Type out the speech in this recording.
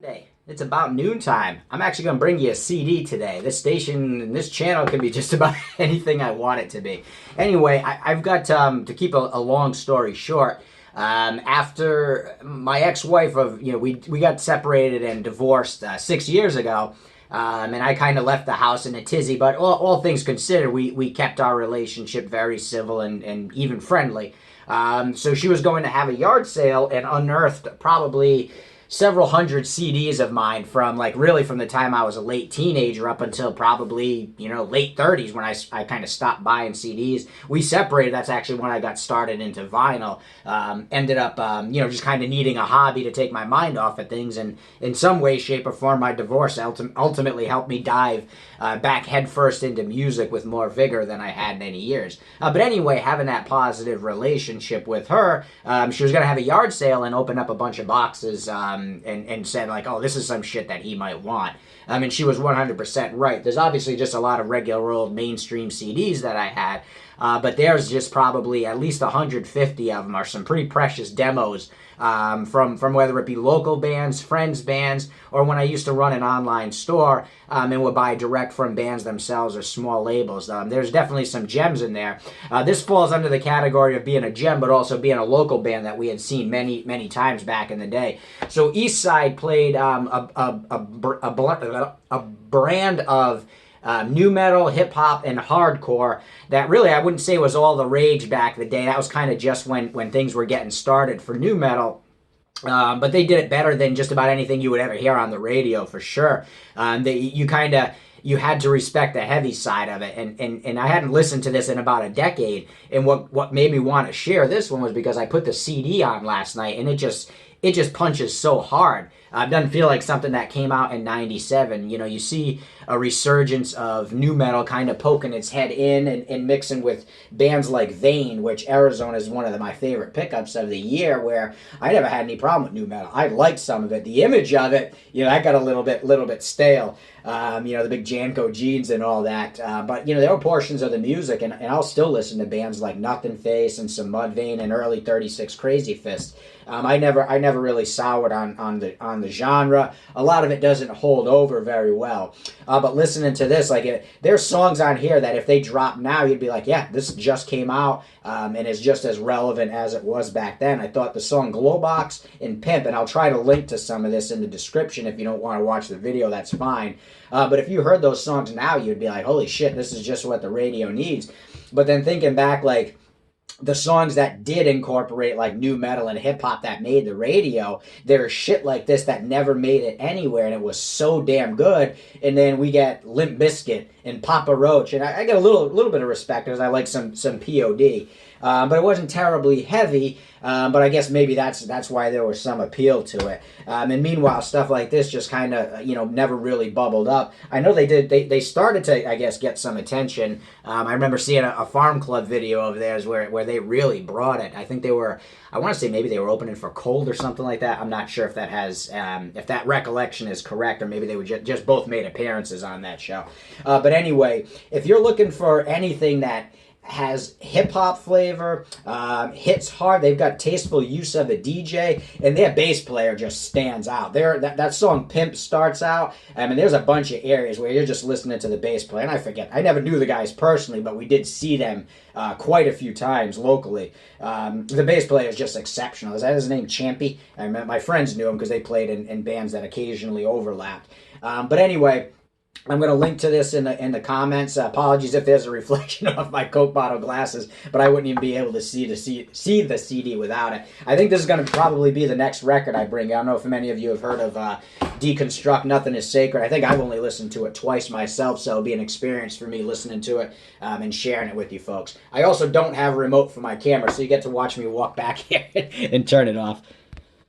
Hey, it's about noontime. I'm actually going to bring you a CD today. This station and this channel can be just about anything I want it to be. Anyway, I've got to keep a long story short. After my ex-wife we got separated and divorced 6 years ago, and I kind of left the house in a tizzy. But all things considered, we kept our relationship very civil and even friendly. So she was going to have a yard sale and unearthed probably several hundred CDs of mine from really from the time I was a late teenager up until probably late 30s when I kind of stopped buying CDs. We separated. That's actually when I got started into vinyl. Ended up just kind of needing a hobby to take my mind off of things, and in some way, shape, or form, my divorce ultimately helped me dive back headfirst into music with more vigor than I had in any years. But anyway, having that positive relationship with her, she was going to have a yard sale and open up a bunch of boxes. And said oh, this is some shit that he might want. And she was 100% right. There's obviously just a lot of regular old mainstream CDs that I had, but there's just probably at least 150 of them are some pretty precious demos from whether it be local bands, friends bands, or when I used to run an online store and would buy direct from bands themselves or small labels. There's definitely some gems in there. This falls under the category of being a gem, but also being a local band that we had seen many times back in the day. So Eastcide played a brand of new metal, hip hop, and hardcore that really I wouldn't say was all the rage back in the day. That was kind of just when things were getting started for new metal. But they did it better than just about anything you would ever hear on the radio, for sure. You had to respect the heavy side of it, and I hadn't listened to this in about a decade. And what made me want to share this one was because I put the CD on last night, and it just punches so hard. It doesn't feel like something that came out in '97. You see a resurgence of new metal kind of poking its head in and mixing with bands like Vane, which Arizona is one of my favorite pickups of the year, where I never had any problem with new metal. I liked some of it. The image of it, I got a little bit stale. The big Janko jeans and all that. But there were portions of the music, and I'll still listen to bands like Nothing Face and some Mudvayne and early 36 Crazy Fist. I never really soured on the genre. A lot of it doesn't hold over very well. But listening to this, there's songs on here that if they drop now, you'd be like, yeah, this just came out and is just as relevant as it was back then. I thought the song Glowbox and Pimp, and I'll try to link to some of this in the description. If you don't want to watch the video, that's fine. But if you heard those songs now, you'd be like, holy shit, this is just what the radio needs. But then thinking back, the songs that did incorporate new metal and hip hop that made the radio, there's shit like this that never made it anywhere, and it was so damn good. And then we get Limp Bizkit and Papa Roach, and I get a little bit of respect because I like some POD. But it wasn't terribly heavy, but I guess maybe that's why there was some appeal to it. And meanwhile, stuff like this just kind of, never really bubbled up. I know they started to, I guess, get some attention. I remember seeing a Farm Club video of theirs where they really brought it. I think I want to say maybe they were opening for Cold or something like that. I'm not sure if if that recollection is correct, or maybe they were just both made appearances on that show. But anyway, if you're looking for anything that has hip-hop flavor, hits hard, they've got tasteful use of a DJ, and their bass player just stands out. That song Pimp starts out, there's a bunch of areas where you're just listening to the bass player, and I never knew the guys personally, but we did see them quite a few times locally. The bass player is just exceptional. Is that his name, Champy? My friends knew him because they played in bands that occasionally overlapped. But anyway, I'm going to link to this in the comments. Apologies if there's a reflection of my Coke bottle glasses, but I wouldn't even be able to see the CD without it. I think this is going to probably be the next record I bring. I don't know if many of you have heard of Deconstruct, Nothing is Sacred. I think I've only listened to it twice myself, so it'll be an experience for me listening to it and sharing it with you folks. I also don't have a remote for my camera, so you get to watch me walk back here and turn it off.